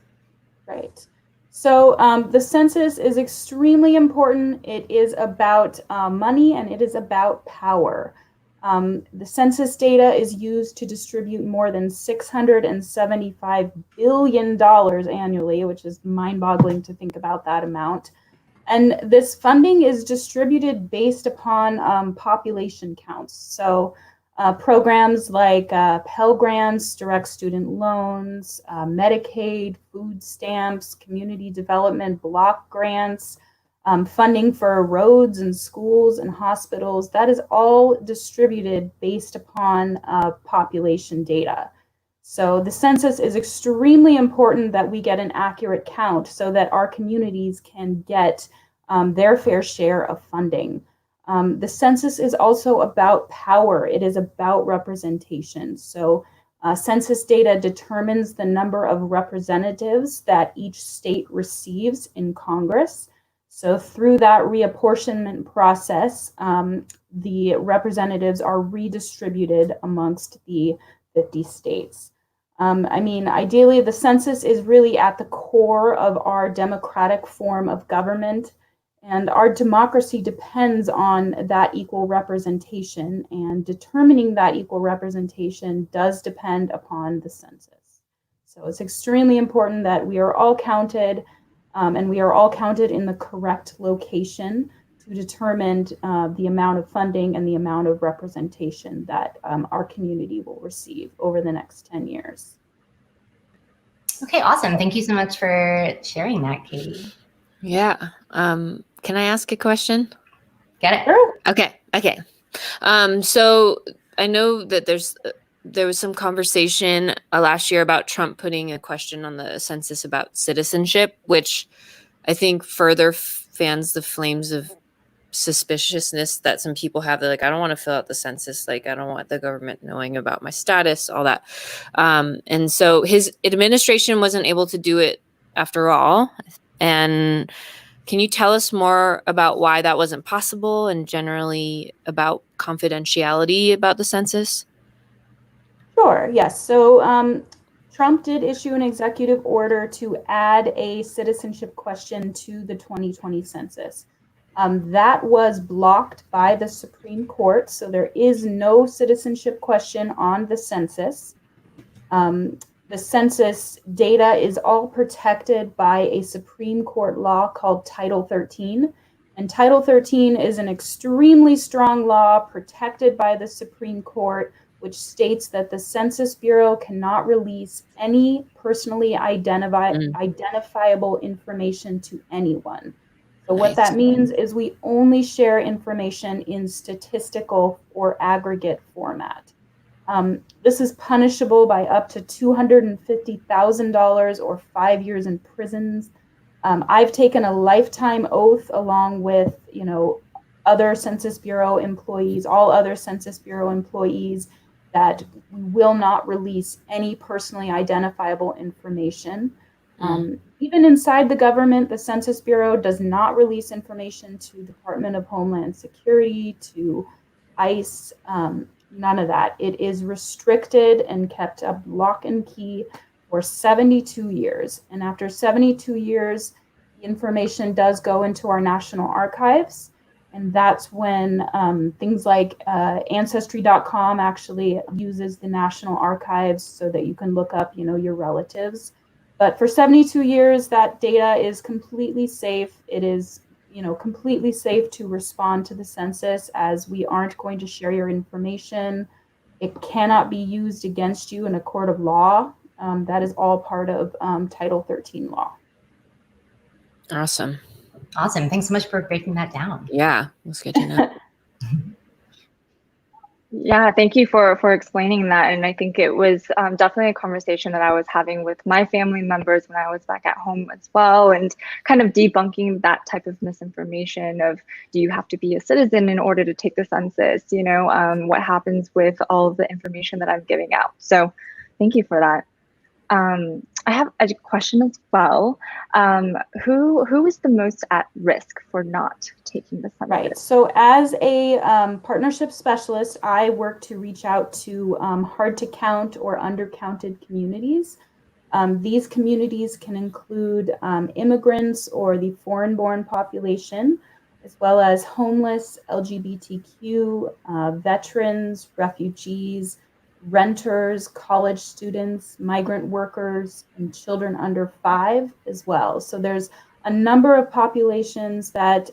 Right. So the census is extremely important. It is about money, and it is about power. The census data is used to distribute more than $675 billion annually, which is mind-boggling to think about that amount. And this funding is distributed based upon population counts. So programs like Pell Grants, direct student loans, Medicaid, food stamps, community development block grants, funding for roads and schools and hospitals, that is all distributed based upon population data. So the census is extremely important that we get an accurate count so that our communities can get their fair share of funding. The census is also about power. It is about representation. So census data determines the number of representatives that each state receives in Congress. So through that reapportionment process, the representatives are redistributed amongst the 50 states. Ideally, the census is really at the core of our democratic form of government, and our democracy depends on that equal representation, and determining that equal representation does depend upon the census. So it's extremely important that we are all counted, and we are all counted in the correct location to determine the amount of funding and the amount of representation that our community will receive over the next 10 years. Okay, awesome. Thank you so much for sharing that, Katie. Yeah. Can I ask a question? Get it? Sure. Okay. So I know that there was some conversation last year about Trump putting a question on the census about citizenship, which I think further fans the flames of suspiciousness that some people have. They're like, I don't want to fill out the census. Like, I don't want the government knowing about my status, all that. And so his administration wasn't able to do it after all. And can you tell us more about why that wasn't possible and generally about confidentiality about the census? Sure, yes. So Trump did issue an executive order to add a citizenship question to the 2020 census. That was blocked by the Supreme Court, so there is no citizenship question on the census. The census data is all protected by a Supreme Court law called Title 13. And Title 13 is an extremely strong law protected by the Supreme Court, which states that the Census Bureau cannot release any personally identifiable information to anyone. So what that means is we only share information in statistical or aggregate format. This is punishable by up to $250,000 or 5 years in prison. I've taken a lifetime oath along with, other Census Bureau employees, all other Census Bureau employees, that we will not release any personally identifiable information. Even inside the government, the Census Bureau does not release information to Department of Homeland Security, to ICE, none of that. It is restricted and kept up lock and key for 72 years. And after 72 years, the information does go into our national archives. And that's when things like Ancestry.com actually uses the national archives so that you can look up, your relatives. But for 72 years, that data is completely safe. It is completely safe to respond to the census, as we aren't going to share your information. It cannot be used against you in a court of law. That is all part of Title 13 law. Awesome. Awesome. Thanks so much for breaking that down. Yeah, that's good to know. Yeah, thank you for explaining that. And I think it was definitely a conversation that I was having with my family members when I was back at home as well, and kind of debunking that type of misinformation of, do you have to be a citizen in order to take the census? What happens with all of the information that I'm giving out? So thank you for that. I have a question as well. Who is the most at risk for not taking the census? Right. So as a partnership specialist, I work to reach out to hard to count or undercounted communities. These communities can include immigrants or the foreign-born population, as well as homeless, LGBTQ, veterans, refugees, renters, college students, migrant workers, and children under 5 as well. So there's a number of populations that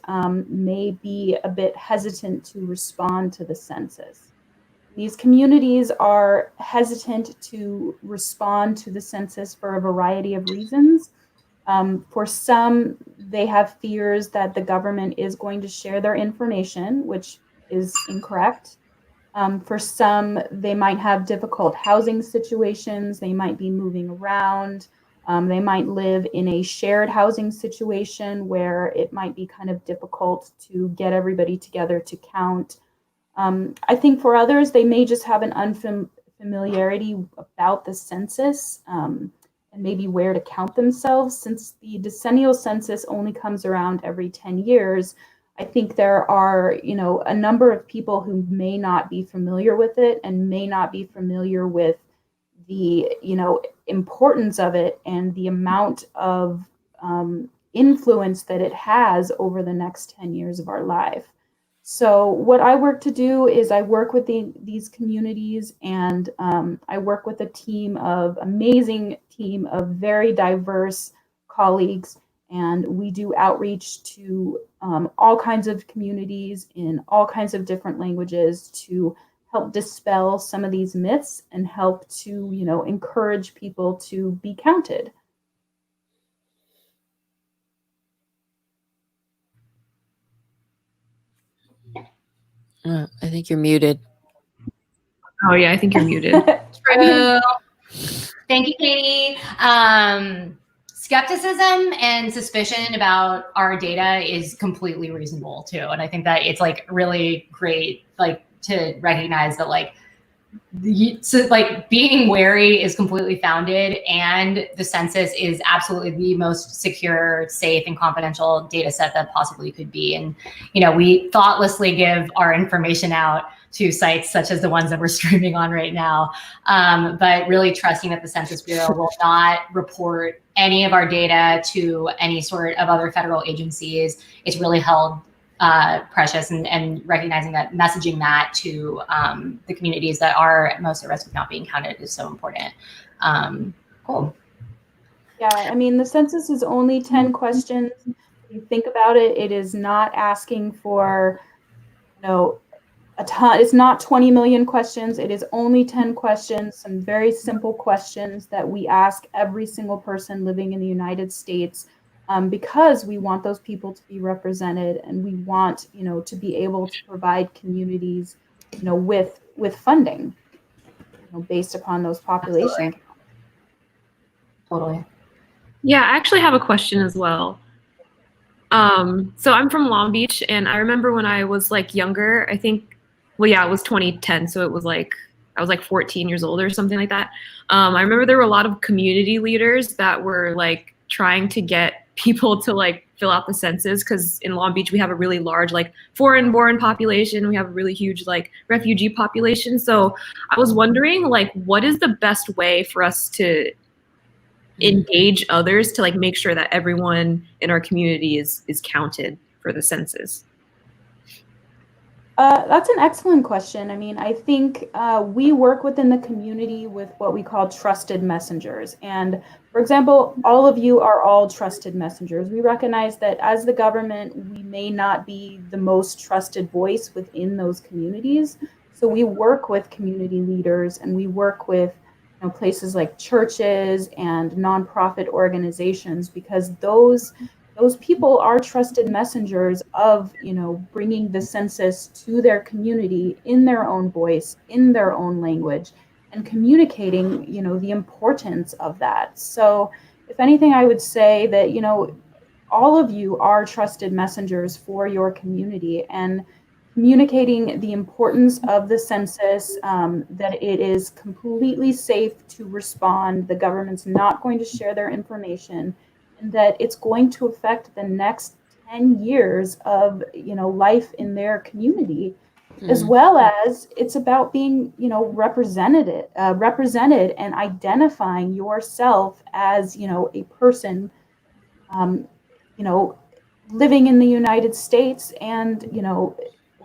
may be a bit hesitant to respond to the census. These communities are hesitant to respond to the census for a variety of reasons. For some, they have fears that the government is going to share their information, which is incorrect. For some, they might have difficult housing situations. They might be moving around. They might live in a shared housing situation where it might be kind of difficult to get everybody together to count. I think for others, they may just have an unfamiliarity about the census and maybe where to count themselves. Since the decennial census only comes around every 10 years, I think there are, a number of people who may not be familiar with it and may not be familiar with the, importance of it and the amount of influence that it has over the next 10 years of our life. So what I work to do is I work with these communities, and I work with a amazing team of very diverse colleagues, and we do outreach to all kinds of communities in all kinds of different languages to help dispel some of these myths and help to, encourage people to be counted. I think you're muted. Oh yeah, I think you're muted. True. Thank you, Katie. Skepticism and suspicion about our data is completely reasonable too. And I think that it's like really great, like to recognize that being wary is completely founded, and the census is absolutely the most secure, safe, and confidential data set that possibly could be. And, we thoughtlessly give our information out to sites such as the ones that we're streaming on right now, but really trusting that the Census Bureau will not report any of our data to any sort of other federal agencies. It's really held precious, and recognizing that, messaging that to the communities that are most at risk of not being counted is so important. Cool. Yeah, I mean, the census is only 10 questions. If you think about it, it is not asking for, a ton. It's not 20 million questions. It is only 10 questions, some very simple questions that we ask every single person living in the United States, because we want those people to be represented, and we want, to be able to provide communities, with funding, based upon those population. Totally. Yeah, I actually have a question as well. So I'm from Long Beach, and I remember when I was younger, I think, it was 2010. So it was I was 14 years old or something like that. I remember there were a lot of community leaders that were trying to get people to fill out the census, because in Long Beach we have a really large foreign-born population. We have a really huge refugee population. So I was wondering what is the best way for us to engage others to make sure that everyone in our community is counted for the census? That's an excellent question. I mean, I think we work within the community with what we call trusted messengers. And for example, all of you are all trusted messengers. We recognize that as the government, we may not be the most trusted voice within those communities. So we work with community leaders, and we work with places like churches and nonprofit organizations, because those people are trusted messengers of, bringing the census to their community in their own voice, in their own language, and communicating, the importance of that. So if anything, I would say that, all of you are trusted messengers for your community, and communicating the importance of the census, that it is completely safe to respond. The government's not going to share their information, and that it's going to affect the next 10 years of, life in their community, as well as it's about being, represented and identifying yourself as, a person, living in the United States, and,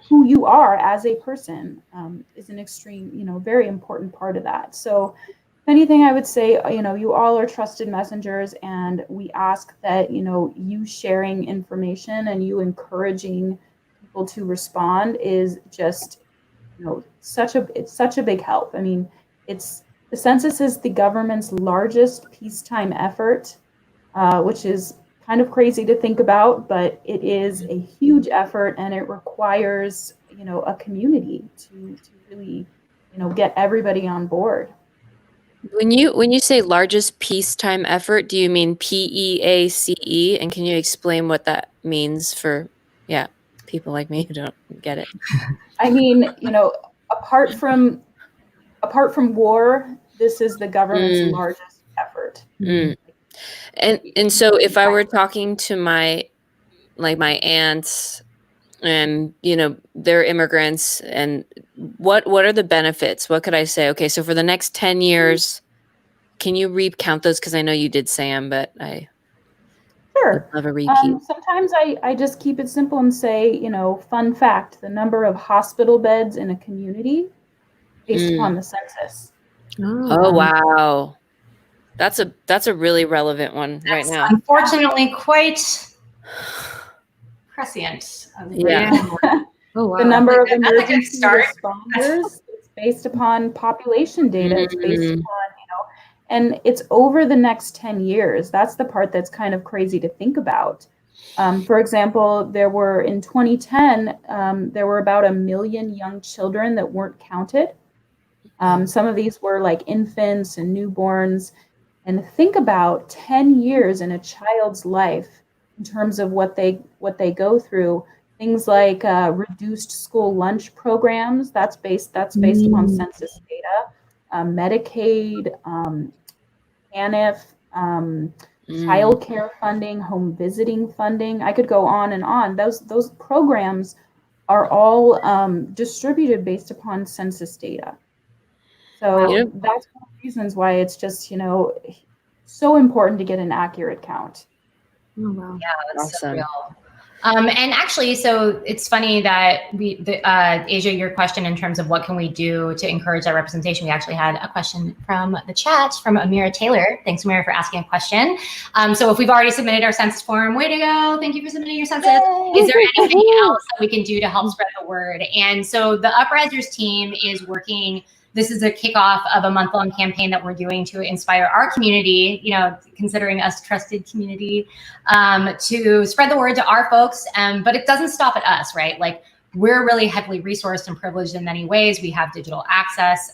who you are as a person is an extreme, very important part of that. So if anything, I would say, you all are trusted messengers, and we ask that, you sharing information and you encouraging people to respond is just, it's such a big help. I mean, the census is the government's largest peacetime effort, which is kind of crazy to think about, but it is a huge effort, and it requires, a community to really, get everybody on board. When you say largest peacetime effort, do you mean PEACE? And can you explain what that means for people like me who don't get it? I mean, apart from war, this is the government's largest effort. And so if I were talking to my aunts, and they're immigrants, and what are the benefits? What could I say? Okay, so for the next 10 years, can you recount those? Because I know you did, Sam, but I Sure. would love a repeat. Sometimes I just keep it simple and say, fun fact, the number of hospital beds in a community based upon the census. Oh wow. That's a really relevant one right now. Unfortunately, quite prescient. Yeah. Oh wow. The number of That's a good emergency start. responders, based upon population data. It's based upon, and it's over the next 10 years. That's the part that's kind of crazy to think about. For example, in 2010, there were about 1 million young children that weren't counted. Some of these were like infants and newborns. And think about 10 years in a child's life in terms of what they go through. Things like reduced school lunch programs. That's based upon census data. Medicaid, TANF, child care funding, home visiting funding. I could go on and on. Those programs are all distributed based upon census data. So that's one of the reasons why it's just, so important to get an accurate count. Oh, wow. Yeah, that's awesome. so real. And actually, so it's funny that Asia, your question in terms of what can we do to encourage that representation, we actually had a question from the chat from Amira Taylor. Thanks, Amira, for asking a question. So if we've already submitted our census form, way to go. Thank you for submitting your census. Yay. Is there anything else that we can do to help spread the word? And so the UPRISERS team is working. This is a kickoff of a month-long campaign that we're doing to inspire our community, considering us trusted community, to spread the word to our folks. But it doesn't stop at us, right? Like, we're really heavily resourced and privileged in many ways. We have digital access.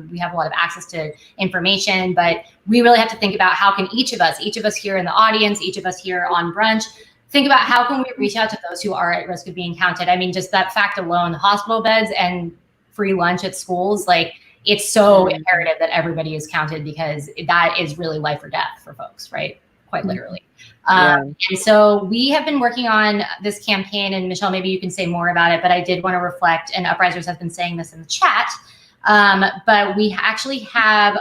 We have a lot of access to information, but we really have to think about how can each of us here in the audience, each of us here on brunch, think about how can we reach out to those who are at risk of being counted. I mean, just that fact alone, hospital beds and free lunch at schools, like, it's so imperative that everybody is counted, because that is really life or death for folks, right? Quite literally. And so we have been working on this campaign, and Michelle, maybe you can say more about it, but I did want to reflect, and UPRISERS has been saying this in the chat, but we actually have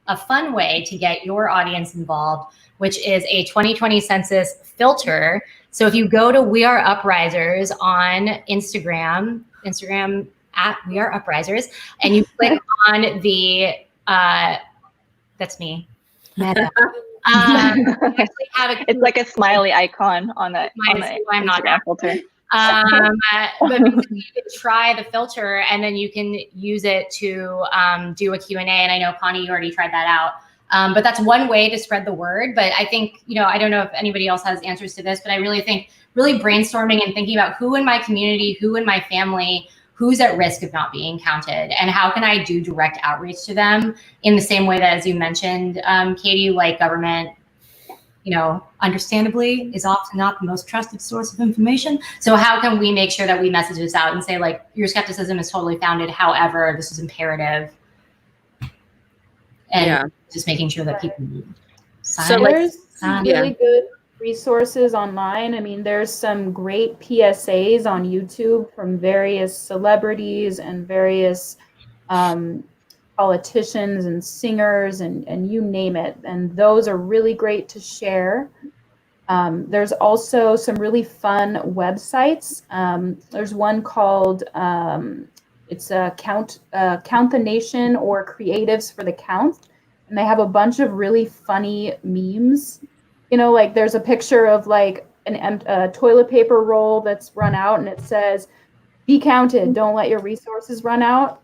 a fun way to get your audience involved, which is a 2020 census filter. So if you go to We Are UPRISERS on Instagram at We Are UPRISERS, and you click on the, that's me, Meta. It's like a smiley icon on the Instagram filter. But basically you can try the filter, and then you can use it to do a Q&A. And I know, Connie, you already tried that out. But that's one way to spread the word. But I think, I don't know if anybody else has answers to this, but I really think brainstorming and thinking about who in my community, who in my family, who's at risk of not being counted, and how can I do direct outreach to them in the same way that, as you mentioned, Katie, like government, understandably is often not the most trusted source of information. So how can we make sure that we message this out and say, like, your skepticism is totally founded. However, this is imperative. And just making sure that people sign. So there's some really good resources online. I mean, there's some great PSAs on YouTube from various celebrities and various politicians and singers and you name it. And those are really great to share. There's also some really fun websites. There's one called it's Count the Nation, or Creatives for the Count, and they have a bunch of really funny memes. Like there's a picture of like a toilet paper roll that's run out, and it says, "Be counted. Don't let your resources run out."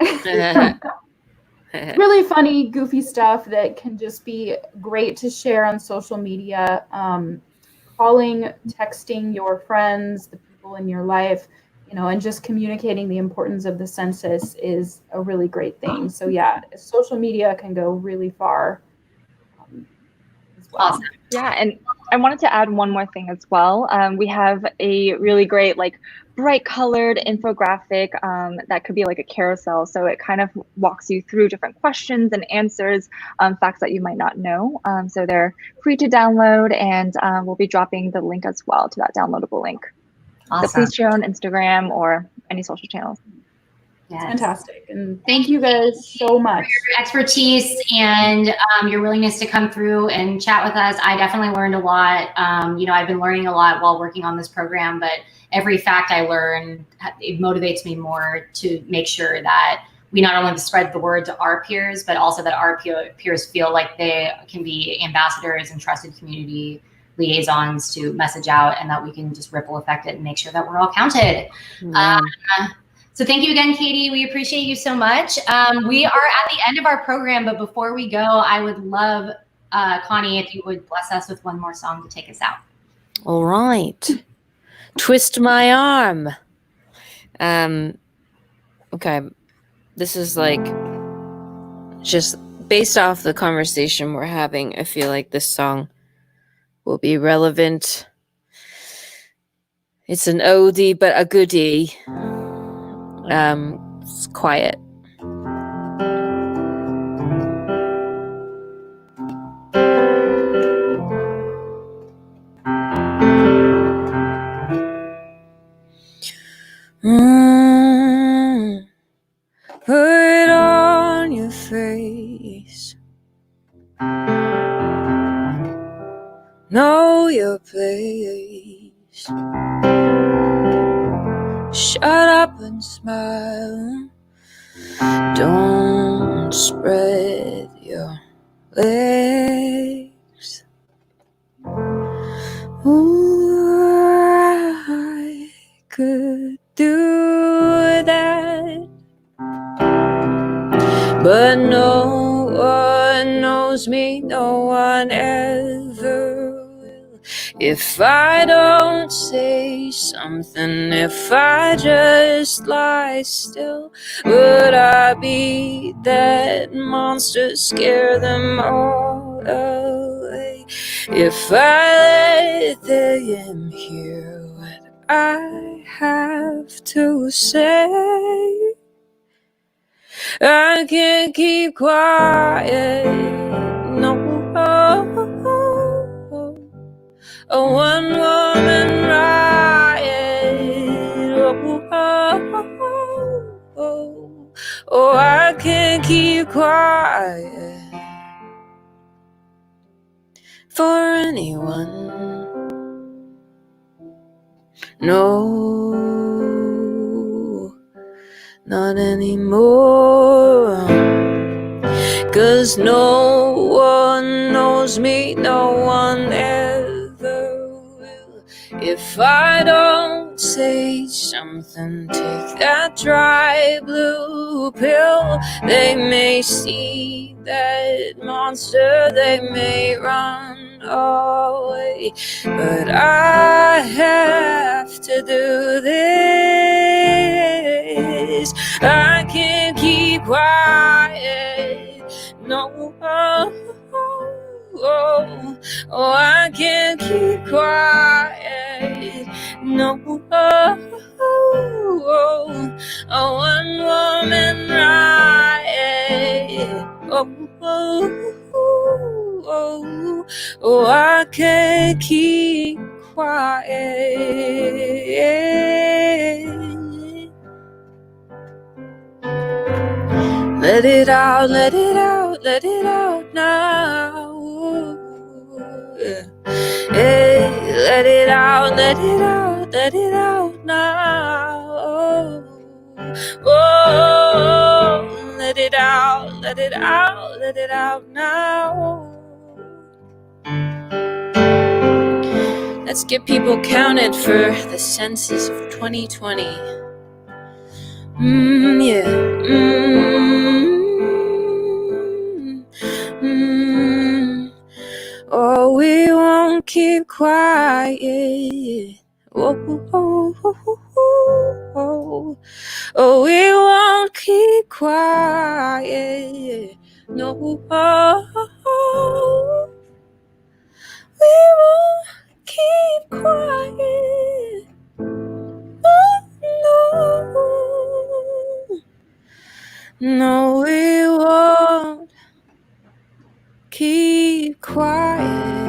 Really funny, goofy stuff that can just be great to share on social media. Calling, texting your friends, the people in your life, and just communicating the importance of the census is a really great thing. So yeah, social media can go really far. As well. Awesome. Yeah, and I wanted to add one more thing as well. We have a really great, like, bright colored infographic that could be like a carousel. So it kind of walks you through different questions and answers, facts that you might not know. So they're free to download, and we'll be dropping the link as well to that downloadable link. Awesome. So please share on Instagram or any social channels. Yes. Fantastic. And thank you guys so much for your expertise and your willingness to come through and chat with us. I definitely learned a lot. I've been learning a lot while working on this program, but every fact I learn, it motivates me more to make sure that we not only spread the word to our peers, but also that our peers feel like they can be ambassadors and trusted community liaisons to message out, and that we can just ripple effect it and make sure that we're all counted. So thank you again, Katie. We appreciate you so much. We are at the end of our program, but before we go, I would love, Connie, if you would bless us with one more song to take us out. All right. Twist My Arm. Okay. This is like just based off the conversation we're having. I feel like this song will be relevant. It's an oldie, but a goodie. It's quiet. Put it on your face. Know your place. Shut up and smile. Don't spread your legs. Ooh, I could do that, but no one knows me, no one ever will. If I don't say something, if I just lie still, would I be that monster, scare them all away? If I let them hear what I have to say, I can't keep quiet. No, a one-woman riot. Oh, I can't keep quiet for anyone. No, not anymore. 'Cause no one knows me, no one ever will. If I don't say something, take that dry blue pill. They may see that monster, they may run away, but I have to do this. I can't keep quiet. No, I can't keep quiet. No, a one-woman riot. I can't keep quiet. Let it out, let it out, let it out now. Hey, let it out, let it out, let it out now. Oh, let it out, let it out, let it out now. Let's get people counted for the census of 2020. Oh, we won't keep quiet. Oh, we won't keep quiet. No, we won't keep quiet. No, we won't keep quiet.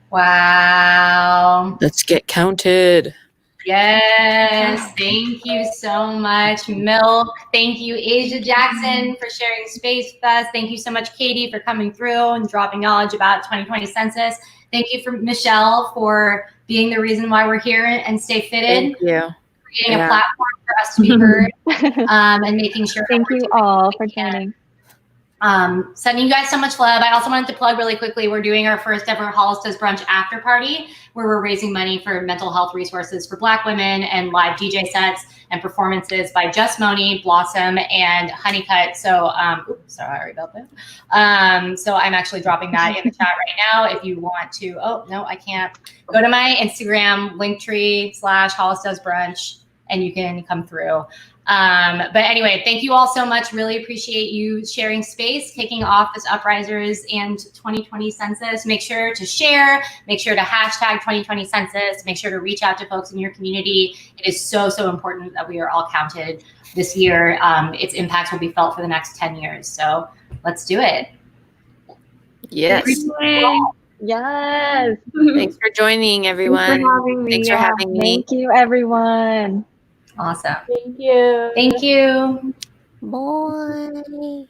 Wow. Let's get counted. Yes, thank you so much, Milk. Thank you, Asia Jackson, for sharing space with us. Thank you so much, Katie, for coming through and dropping knowledge about 2020 census. Thank you for Michelle for being the reason why we're here and Stay Fitted. Thank you. Creating a platform for us to be heard and making sure. Thank you all for joining. Sending you guys so much love. I also wanted to plug really quickly, we're doing our first ever Hollis Does Brunch after party, where we're raising money for mental health resources for Black women, and live DJ sets and performances by Just Moni, Blossom, and Honeycut. So, sorry about that. So I'm actually dropping that in the chat right now. If you want to, oh no, I can't. Go to my Instagram, linktree/Hollis Does Brunch, and you can come through. But anyway, thank you all so much. Really appreciate you sharing space, kicking off this Uprisers and 2020 census. Make sure to share, make sure to hashtag 2020 census, make sure to reach out to folks in your community. It is so, so important that we are all counted this year. Its impacts will be felt for the next 10 years. So let's do it. Yes. Yes. Thanks for joining, everyone. Thanks for having me. Thank you, everyone. Awesome. Thank you. Thank you. Bye.